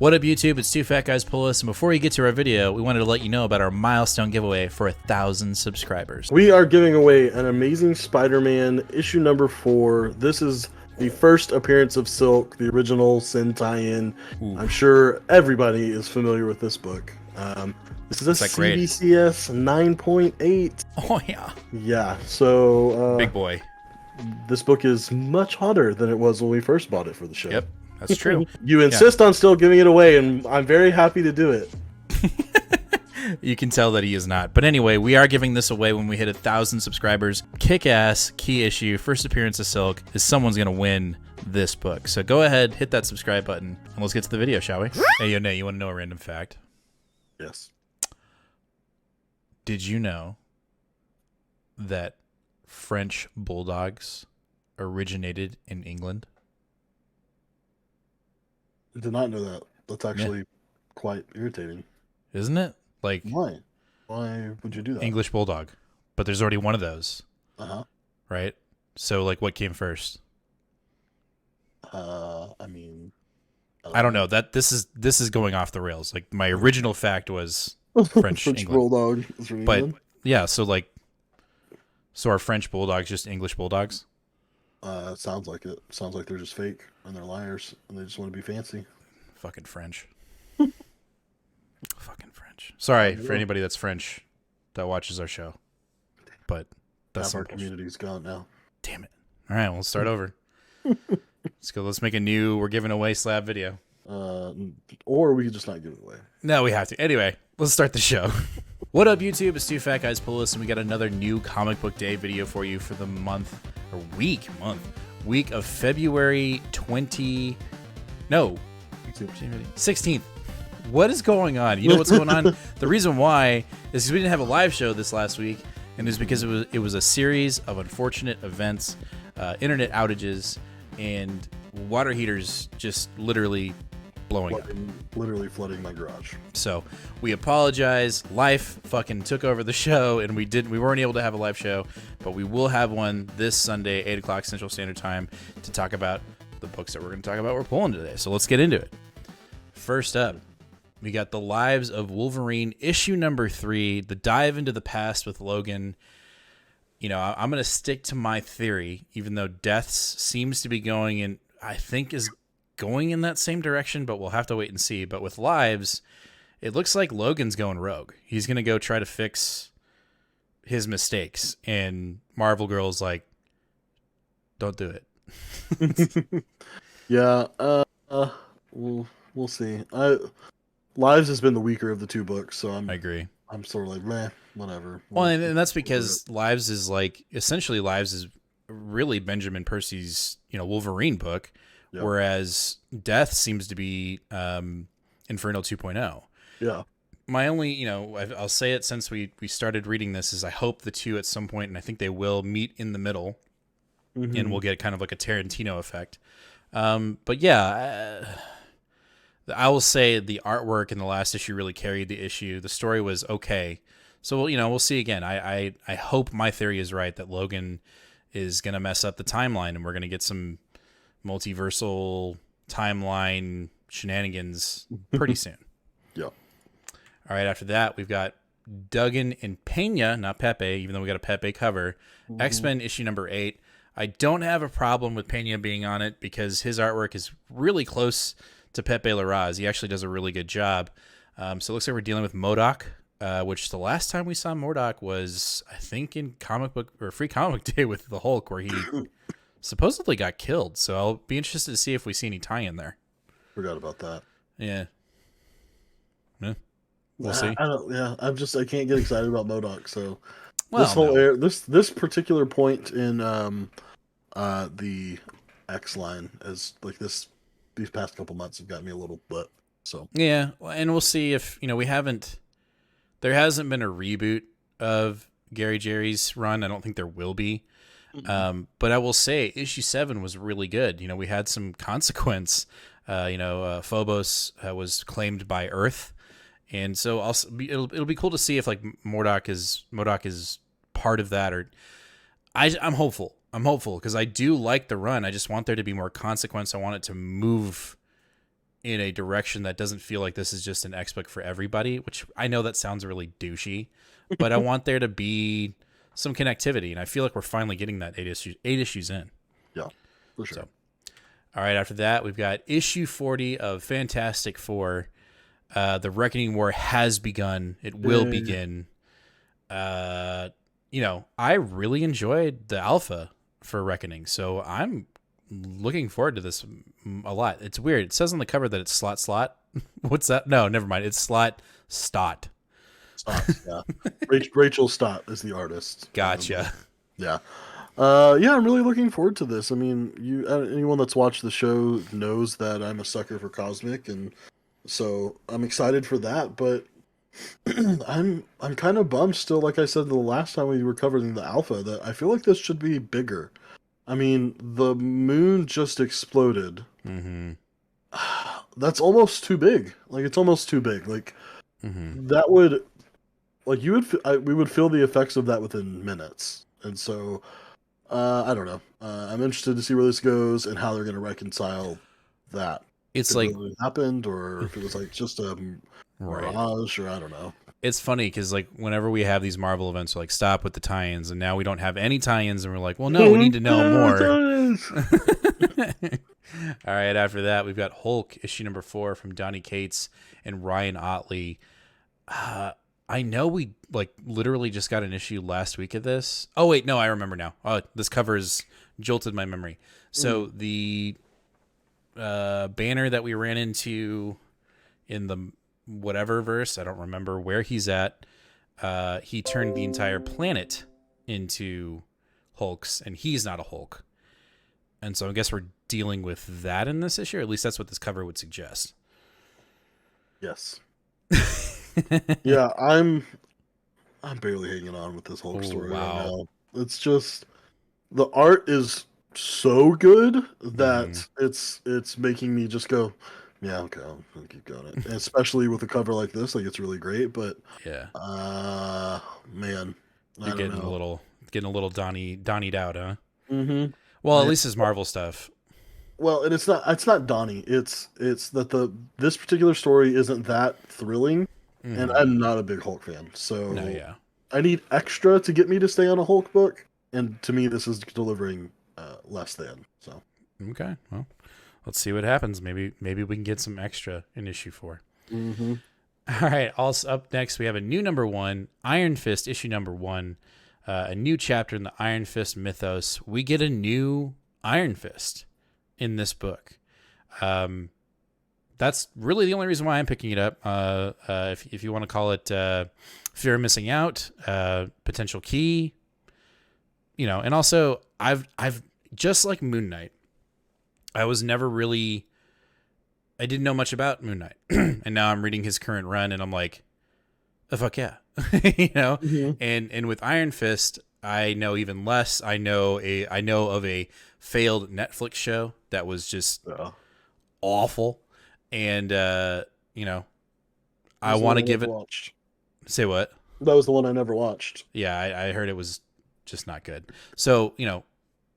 What up, YouTube? It's Two Fat Guys Pull Us, and before we get to our video, we wanted to let you know about our milestone giveaway for 1,000 subscribers. We are giving away an Amazing Spider-Man issue number 4. This is the first appearance of Silk, the original Sin tie-in. I'm sure everybody is familiar with this book. This is a CBCS 9.8. Oh, yeah. Yeah, so... Big boy. This book is much hotter than it was when we first bought it for the show. Yep, that's true. You insist on still giving it away, and I'm very happy to do it. You can tell that he is not. But anyway, we are giving this away when we hit 1,000 subscribers. Kick-ass, key issue, first appearance of Silk, is someone's going to win this book. So go ahead, hit that subscribe button, and let's get to the video, shall we? Hey, yo, Nate, you want to know a random fact? Yes. Did you know that French bulldogs originated in England? I did not know that. That's actually quite irritating. Isn't it? Like, why? Why would you do that? English bulldog. But there's already one of those. Uh-huh. Right? So, like, what came first? I mean... I don't know. This is going off the rails. Like, my original fact was French England. bulldog. But, yeah, so, like... So are French bulldogs just English bulldogs? It sounds like it. Sounds like they're just fake, and they're liars, and they just want to be fancy. Fucking French. Fucking French. Sorry for anybody that's French that watches our show. But that's our community's gone now. Damn it. All right, we'll start over. Let's go. Let's make a new we're giving away slab video. Or we could just not give it away. No, we have to. Anyway, let's start the show. What up, YouTube? It's Two Fat Guys Pull Us, and we got another new comic book day video for you for the week of February 16th. What is going on? You know what's going on? The reason why is because we didn't have a live show this last week, and it's because it was a series of unfortunate events, internet outages, and water heaters just literally blowing up. Literally flooding my garage. So we apologize. Life fucking took over the show, and we weren't able to have a live show, but we will have one this Sunday, 8 o'clock Central Standard Time, to talk about the books that we're going to talk about we're pulling today. So let's get into it. First up, we got The Lives of Wolverine, issue number 3, the dive into the past with Logan. You know, I'm going to stick to my theory, even though Deaths seems to be going in, I think is going in that same direction, but we'll have to wait and see. But with Lives, it looks like Logan's going rogue. He's going to go try to fix his mistakes, and Marvel Girl's like, don't do it. Yeah, we'll see. Lives has been the weaker of the two books, so I agree. I'm sort of like, meh, whatever. Well, and that's because Lives is like, essentially Lives is really Benjamin Percy's, Wolverine book. Yep. Whereas Death seems to be Inferno 2.0. Yeah. My only, I'll say it since we started reading this, is I hope the two at some point, and I think they will, meet in the middle, and we'll get kind of like a Tarantino effect. But yeah, I will say the artwork in the last issue really carried the issue. The story was okay. So, we'll see again. I hope my theory is right, that Logan is going to mess up the timeline, and we're going to get some multiversal timeline shenanigans pretty soon. Yeah. All right, after that, we've got Duggan and Pena, not Pepe, even though we got a Pepe cover. X-Men issue number 8. I don't have a problem with Pena being on it because his artwork is really close to Pepe Larraz. He actually does a really good job. So it looks like we're dealing with MODOK, which the last time we saw MODOK was, I think, in Free Comic Book Day with the Hulk, where he supposedly got killed. So I'll be interested to see if we see any tie-in there. Forgot about that. Yeah. We'll see. I can't get excited about MODOK. So this particular point in the X line is like this. These past couple months have got me a little bit. So yeah, and we'll see if there hasn't been a reboot of Gary Jerry's run. I don't think there will be. But I will say issue 7 was really good. We had some consequence. Phobos was claimed by Earth, and so it'll be cool to see if like MODOK is part of that. Or I'm hopeful. because I do like the run. I just want there to be more consequence. I want it to move in a direction that doesn't feel like this is just an X book for everybody, which I know that sounds really douchey, but I want there to be some connectivity, and I feel like we're finally getting that eight issues in. Yeah, for sure. So, all right, after that, we've got issue 40 of Fantastic Four. The Reckoning War has begun. It will begin. I really enjoyed the alpha for Reckoning, so I'm looking forward to this a lot. It's weird. It says on the cover that it's slot. What's that? No, never mind. It's Stott. Stott, yeah. Rachel Stott is the artist. Gotcha. Yeah. I'm really looking forward to this. I mean, anyone that's watched the show knows that I'm a sucker for Cosmic, and so I'm excited for that. But I'm kind of bummed still. Like I said the last time we were covering the alpha, that I feel like this should be bigger. I mean, the moon just exploded. Mm-hmm. That's almost too big. Like, it's almost too big. Like, that would, like, we would feel the effects of that within minutes. And so, I don't know. I'm interested to see where this goes and how they're going to reconcile that. It's if like it really happened, or if it was like just a mirage, or I don't know. It's funny because like whenever we have these Marvel events, we're like, stop with the tie-ins, and now we don't have any tie-ins, and we're like, well, no, we need to know more. All right, after that, we've got Hulk issue number 4 from Donny Cates and Ryan Ottley. I know we like literally just got an issue last week of this. Oh wait, no, I remember now. Oh, this cover's jolted my memory. So the banner that we ran into in the whatever verse, I don't remember where he's at. He turned the entire planet into Hulks, and he's not a Hulk. And so I guess we're dealing with that in this issue, or at least that's what this cover would suggest. Yes. Yeah, I'm barely hanging on with this Hulk story right now. It's just the art is so good that it's making me just go, yeah, okay, I'll keep going. And especially with a cover like this, like it's really great. But yeah, man, you're getting a little Donnied out, huh? Mm-hmm. Well, at least it's Marvel stuff. Well, and it's not Donnie. It's that this particular story isn't that thrilling, and I'm not a big Hulk fan. So I need extra to get me to stay on a Hulk book, and to me, this is delivering less than. So okay, well, let's see what happens. Maybe we can get some extra in issue 4. Mm-hmm. All right. Also up next, we have a new number 1, Iron Fist issue number 1, a new chapter in the Iron Fist mythos. We get a new Iron Fist in this book. That's really the only reason why I'm picking it up. If you want to call it fear of missing out, potential key, and also I've just like Moon Knight, I didn't know much about Moon Knight, and now I'm reading his current run, and I'm like, oh, fuck yeah, And with Iron Fist, I know even less. I know of a failed Netflix show that was just awful, and I want to give it. Watched. Say what? That was the one I never watched. Yeah, I heard it was just not good. So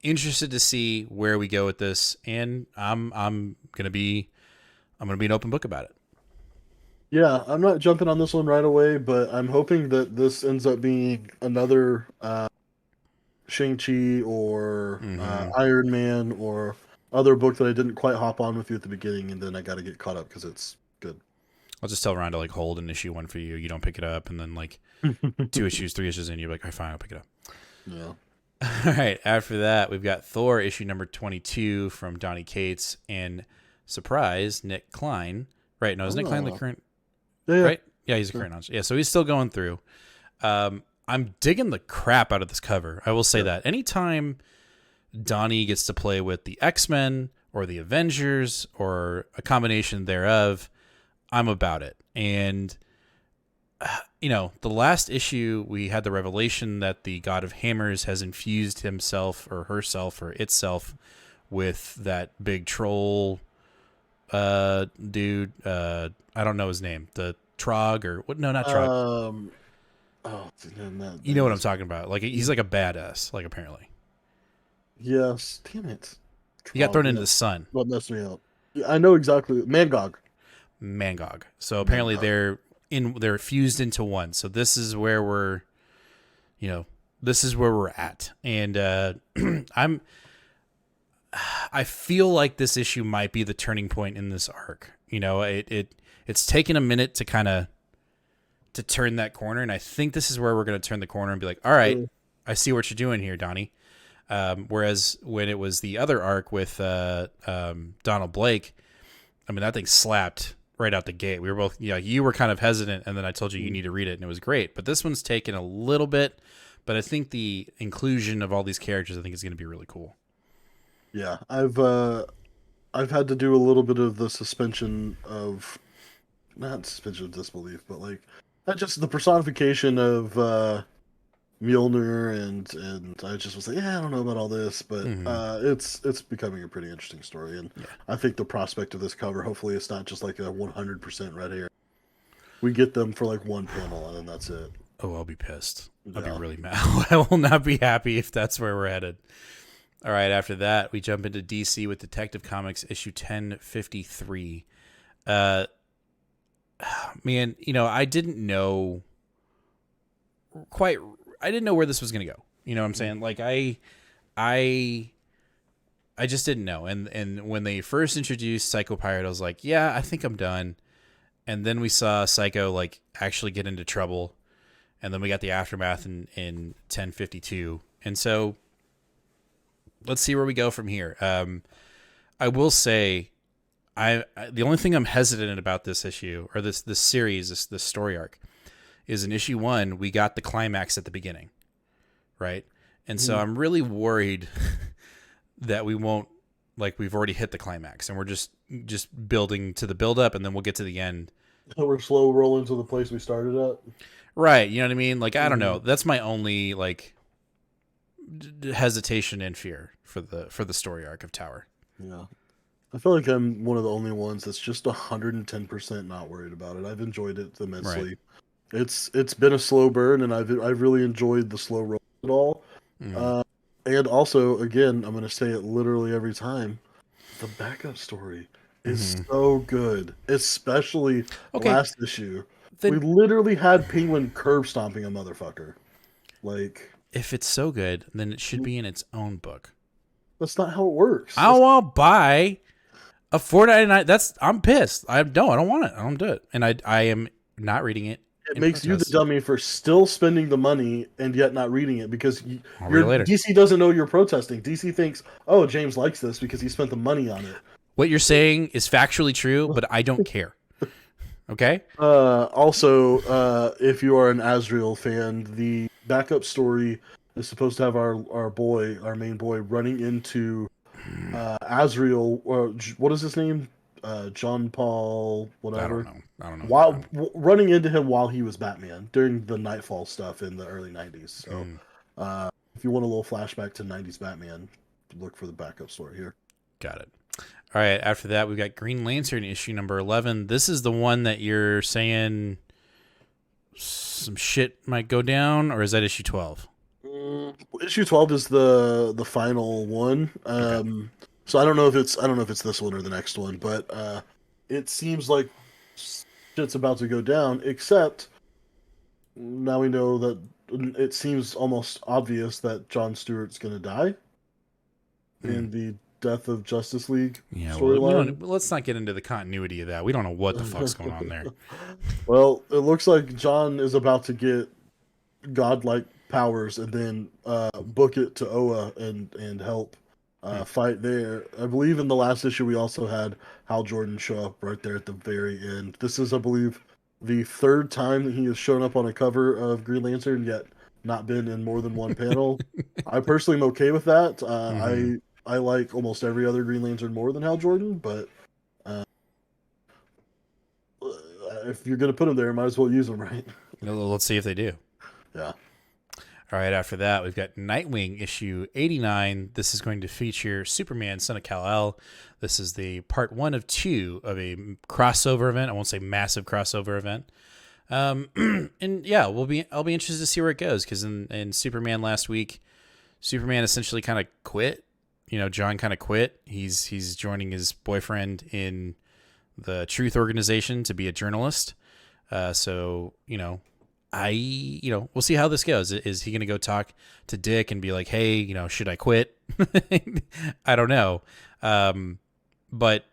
interested to see where we go with this, and I'm gonna be an open book about it. Yeah, I'm not jumping on this one right away, but I'm hoping that this ends up being another Shang-Chi or Iron Man or other book that I didn't quite hop on with you at the beginning, and then I got to get caught up because it's good. I'll just tell Ron to hold an issue 1 for you. You don't pick it up, and then 2 issues, 3 issues in, you're like, all right, fine, I'll pick it up. Yeah. All right. After that, we've got Thor issue number 22 from Donny Cates and surprise Nick Klein. Right? No, is Nick Klein the current? Yeah. Right? Yeah, he's a current announcer. Yeah, so he's still going through. I'm digging the crap out of this cover. I will say that. Anytime Donny gets to play with the X-Men or the Avengers or a combination thereof, I'm about it. And the last issue we had the revelation that the God of Hammers has infused himself or herself or itself with that big troll dude. I don't know his name. The Trog or what? No, not Trog. You know what I'm talking about. He's like a badass, apparently. Yes. Damn it. He got thrown into the sun. What messed me up? Yeah, I know exactly. Mangog. Mangog. So apparently they're fused into one. So this is where we're at. And I feel like this issue might be the turning point in this arc. It's taken a minute to kind of to turn that corner, and I think this is where we're going to turn the corner and be like, all right, I see what you're doing here, Donnie. Whereas when it was the other arc with Donald Blake, I mean, that thing slapped right out the gate. We were both, you were kind of hesitant, and then I told you need to read it, and it was great. But this one's taken a little bit, but I think the inclusion of all these characters, I think, is going to be really cool. Yeah, I've had to do a little bit of the not suspension of disbelief, but like just the personification of Mjolnir, and I just was like, I don't know about all this, but it's becoming a pretty interesting story, and I think the prospect of this cover, hopefully, it's not just like a 100% red hair. We get them for like one panel, and then that's it. Oh, I'll be pissed. I'll be really mad. I will not be happy if that's where we're headed. All right, after that, we jump into DC with Detective Comics issue 1053. Man, I didn't know where this was going to go. You know what I'm saying? Like I just didn't know. And when they first introduced Psycho Pirate, I was like, I think I'm done. And then we saw Psycho like actually get into trouble. And then we got the aftermath in 1052. And so let's see where we go from here. I will say, the only thing I'm hesitant about this issue, or this series, this story arc, is in issue 1 we got the climax at the beginning, right? And so I'm really worried that we won't, like, we've already hit the climax and we're just building to the build up, and then we'll get to the end. So we're slow rolling to the place we started at. Right, you know what I mean? Like, I don't know. That's my only like hesitation and fear for the story arc of Tower. Yeah. I feel like I'm one of the only ones that's just 110% not worried about it. I've enjoyed it immensely. Right. It's been a slow burn, and I've really enjoyed the slow roll of it all. And also, again, I'm going to say it literally every time, the backup story is so good, especially last issue. We literally had Penguin curb stomping a motherfucker. Like, if it's so good, then it should be in its own book. That's not how it works. I won't buy a $4.99. I'm pissed. I don't want it. I don't do it. And I am not reading it. It makes you the dummy for still spending the money and yet not reading it, because DC doesn't know you're protesting. DC thinks, oh, James likes this because he spent the money on it. What you're saying is factually true, but I don't care. Okay? Also, if you are an Azrael fan, the backup story is supposed to have our main boy, running into Azrael, or what is his name? John Paul, whatever. I don't know. Running into him while he was Batman during the Nightfall stuff in the early 90s. So, if you want a little flashback to 90s Batman, look for the backup story here. Got it. All right, after that, we've got Green Lantern issue number 11. This is the one that you're saying some shit might go down, or is that issue 12? Issue 12 is the final one. Okay. So I don't know if it's this one or the next one, but it seems like shit's about to go down, except now we know that it seems almost obvious that Jon Stewart's going to die in the Death of Justice League storyline. Let's not get into the continuity of that. We don't know what the fuck's going on there. Well, it looks like Jon is about to get godlike powers and then book it to Oa and help fight there. I believe in the last issue we also had Hal Jordan show up right there at the very end. This is, I believe, the third time that he has shown up on a cover of Green Lantern, yet not been in more than one panel. I personally am okay with that. I like almost every other Green Lantern more than Hal Jordan, but if you're going to put him there, might as well use him, right? Let's see if they do. Yeah. All right, after that, we've got Nightwing issue 89. This is going to feature Superman, Son of Kal-El. This is the part 1 of 2 of a crossover event. I won't say massive crossover event. And yeah, I'll be interested to see where it goes, because in Superman last week, Superman essentially kind of quit. John kind of quit. He's joining his boyfriend in the Truth Organization to be a journalist. So we'll see how this goes. Is he going to go talk to Dick and be like, hey, should I quit? I don't know. But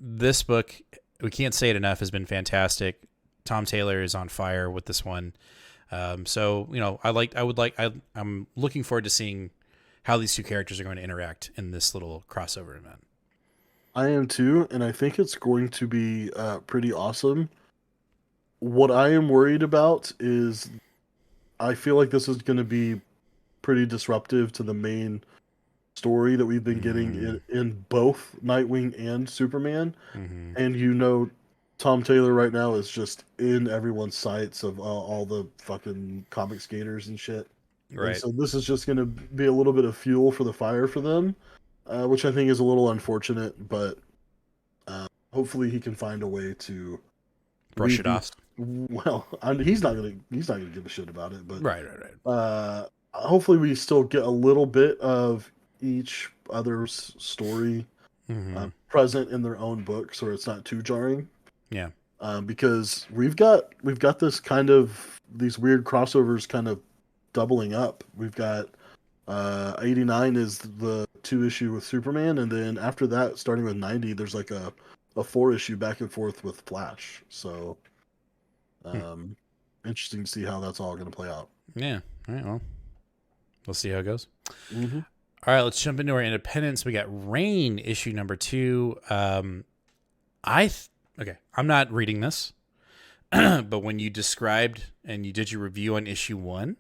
this book, we can't say it enough, has been fantastic. Tom Taylor is on fire with this one. I'm looking forward to seeing how these two characters are going to interact in this little crossover event. I am too, and I think it's going to be pretty awesome. What I am worried about is I feel like this is going to be pretty disruptive to the main story that we've been getting in both Nightwing and Superman. Mm-hmm. And Tom Taylor right now is just in everyone's sights of all the fucking comic skaters and shit. Right. And so this is just going to be a little bit of fuel for the fire for them, which I think is a little unfortunate, but hopefully he can find a way to brush it off. Well, he's not gonna give a shit about it, but right. Hopefully we still get a little bit of each other's story present in their own book, so it's not too jarring. Yeah. Because we've got this kind of these weird crossovers kind of doubling up. We've got 89 is the 2-issue with Superman, and then after that, starting with 90, there's like a 4-issue back and forth with Flash. So interesting to see how that's all going to play out. Yeah. All right. Well, we'll see how it goes. Mm-hmm. All right. Let's jump into our independents. We got Reign issue number 2. I'm not reading this, but when you described and you did your review on issue 1,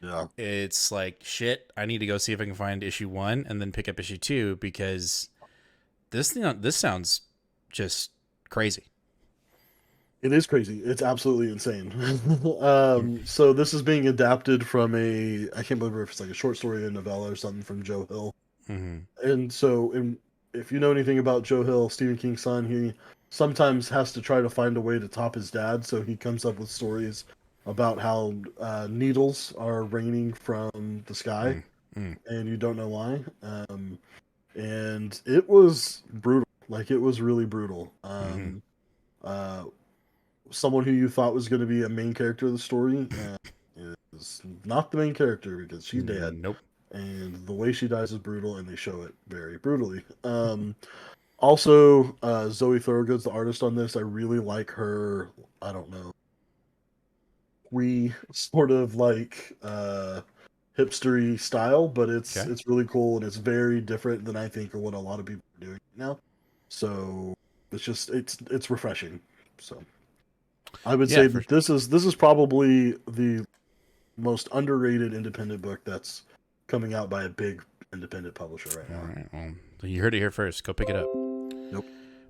yeah, it's like, shit, I need to go see if I can find issue 1 and then pick up issue 2 because this sounds just crazy. It is crazy. It's absolutely insane. So this is being adapted from I can't remember if it's like a short story, a novella, or something from Joe Hill. Mm-hmm. And so, if you know anything about Joe Hill, Stephen King's son, he sometimes has to try to find a way to top his dad. So he comes up with stories about how needles are raining from the sky, and you don't know why. And it was brutal. Like, it was really brutal. Someone who you thought was going to be a main character of the story is not the main character because she's dead. Nope. And the way she dies is brutal, and they show it very brutally. Also, Zoe Thorogood's the artist on this. I really like her, I don't know, sort of like hipstery style, but it's really cool, and it's very different than I think of what a lot of people are doing now. So it's refreshing. So I would say that this is probably the most underrated independent book that's coming out by a big independent publisher right now. All right. Well, you heard it here first. Go pick it up. Nope.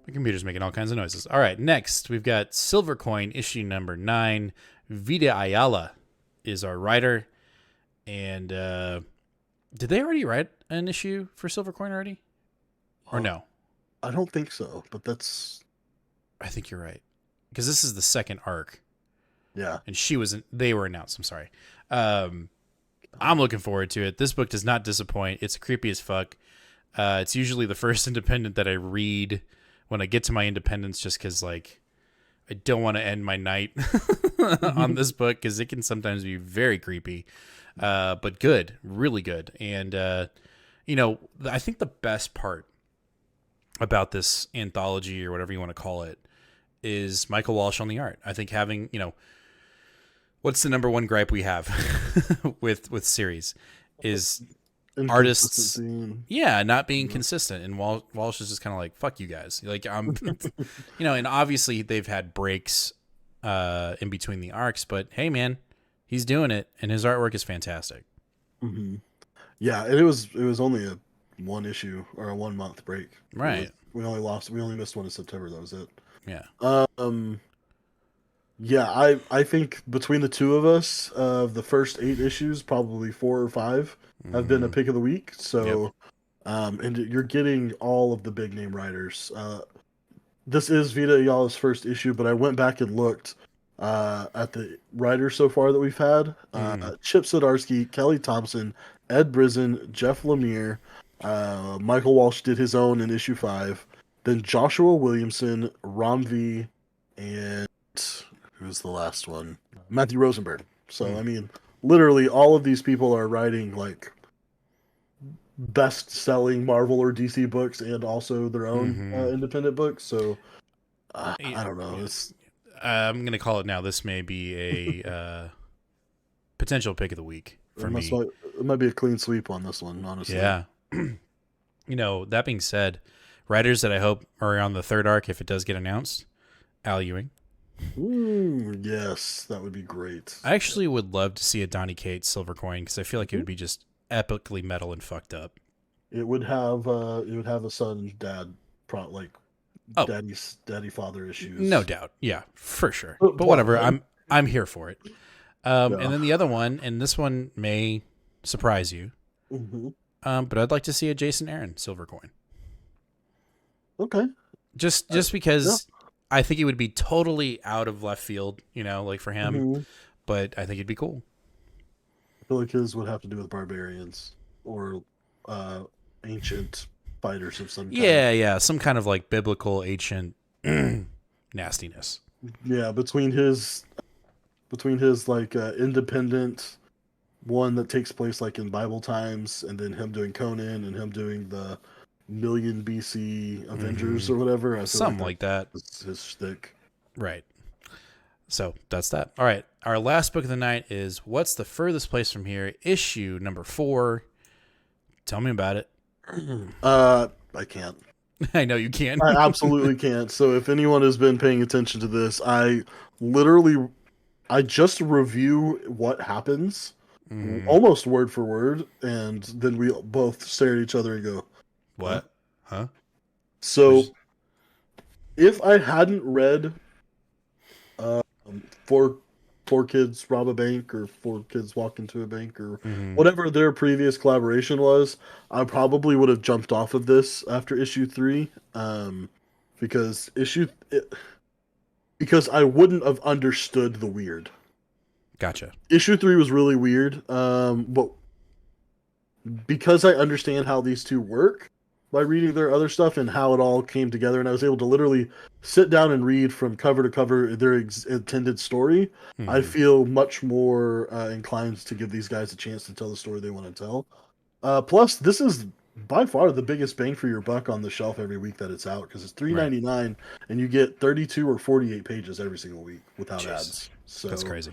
My computer's making all kinds of noises. All right. Next, we've got Silver Coin issue number 9. Vita Ayala is our writer. And did they already write an issue for Silver Coin already? Or no? I don't think so, but I think you're right. Because this is the second arc. Yeah. And they were announced. I'm sorry. I'm looking forward to it. This book does not disappoint. It's creepy as fuck. It's usually the first independent that I read when I get to my independence, just because, like, I don't want to end my night on this book because it can sometimes be very creepy, but good, really good. And, I think the best part about this anthology, or whatever you want to call it, is Michael Walsh on the art. I think having, what's the number one gripe we have with series is artists, not being consistent. And Walsh is just kind of like, fuck you guys. Like, and obviously they've had breaks in between the arcs, but hey, man, he's doing it, and his artwork is fantastic. Mm-hmm. Yeah, and it was only a 1 issue or a 1 month break. Right. We only missed one in September. That was it. Yeah. Yeah, I think between the two of us, the first 8 issues, probably 4 or 5 have been a pick of the week. So, and you're getting all of the big name writers. This is Vita Ayala's first issue, but I went back and looked at the writers so far that we've had. Chip Zdarsky, Kelly Thompson, Ed Brisson, Jeff Lemire, Michael Walsh did his own in issue 5. then Joshua Williamson, Ramvi, and who's the last one? Matthew Rosenberg. So, I mean, literally all of these people are writing like best-selling Marvel or DC books and also their own independent books. So, I don't know. I'm going to call it now. This may be a potential pick of the week for me. It might be a clean sweep on this one, honestly. Yeah. That being said, writers that I hope are on the third arc, if it does get announced, Al Ewing. Yes, that would be great. I actually would love to see a Donny Cates Silver Coin because I feel like it would be just epically metal and fucked up. It would have a son dad daddy father issues. No doubt. Yeah, for sure. But whatever. I'm here for it. And then the other one, and this one may surprise you. But I'd like to see a Jason Aaron Silver Coin. Okay. Just because I think it would be totally out of left field, like for him. But I think it'd be cool. I feel like his would have to do with barbarians or ancient fighters of some kind. Yeah, some kind of like biblical ancient nastiness. Yeah, between his like independent one that takes place like in Bible times, and then him doing Conan and him doing the million BC Avengers or whatever. I feel something like that. His shtick. Right. So that's that. All right. Our last book of the night is What's the Furthest Place from Here? Issue number 4. Tell me about it. I can't. I know you can't. I absolutely can't. So if anyone has been paying attention to this, I just review what happens almost word for word, and then we both stare at each other and go, "What? Huh?" So if I hadn't read four kids rob a bank or 4 kids walk into a bank or whatever their previous collaboration was, I probably would have jumped off of this after issue 3, because I wouldn't have understood the weird. Gotcha. Issue 3 was really weird, but because I understand how these two work by reading their other stuff and how it all came together, and I was able to literally sit down and read from cover to cover their intended story, I feel much more inclined to give these guys a chance to tell the story they want to tell. Plus, this is by far the biggest bang for your buck on the shelf every week that it's out, because it's $3.99 and you get 32 or 48 pages every single week without ads. So that's crazy.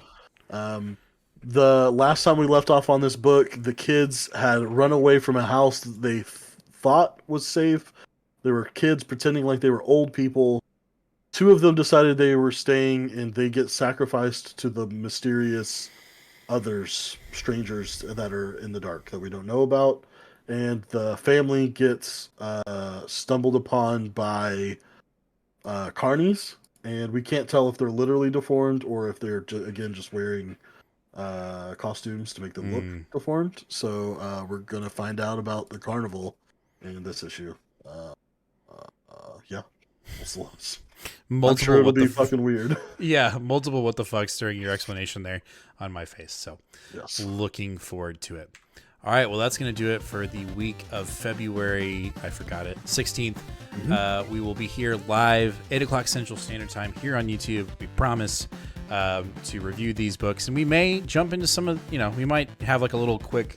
The last time we left off on this book, the kids had run away from a house that they thought was safe. There were kids pretending like they were old people. 2 of them decided they were staying, and they get sacrificed to the mysterious others, strangers that are in the dark that we don't know about. And the family gets stumbled upon by carnies, and we can't tell if they're literally deformed or if they're just wearing costumes to make them look deformed. So we're gonna find out about the carnival in this issue. Yeah, I'm sure it'll be fucking weird. Yeah, multiple what the fucks during your explanation there on my face. So yes, looking forward to it. All right, well, that's going to do it for the week of February, 16th. We will be here live, 8 o'clock Central Standard Time here on YouTube. We promise to review these books. And we may jump into some of, we might have like a little quick,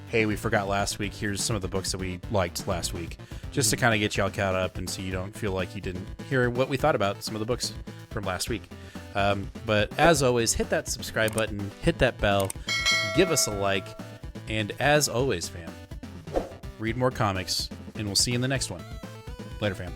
hey, we forgot last week. Here's some of the books that we liked last week. Just to kind of get y'all caught up and so you don't feel like you didn't hear what we thought about some of the books from last week. But as always, hit that subscribe button, hit that bell, give us a like. And as always, fam, read more comics, and we'll see you in the next one. Later, fam.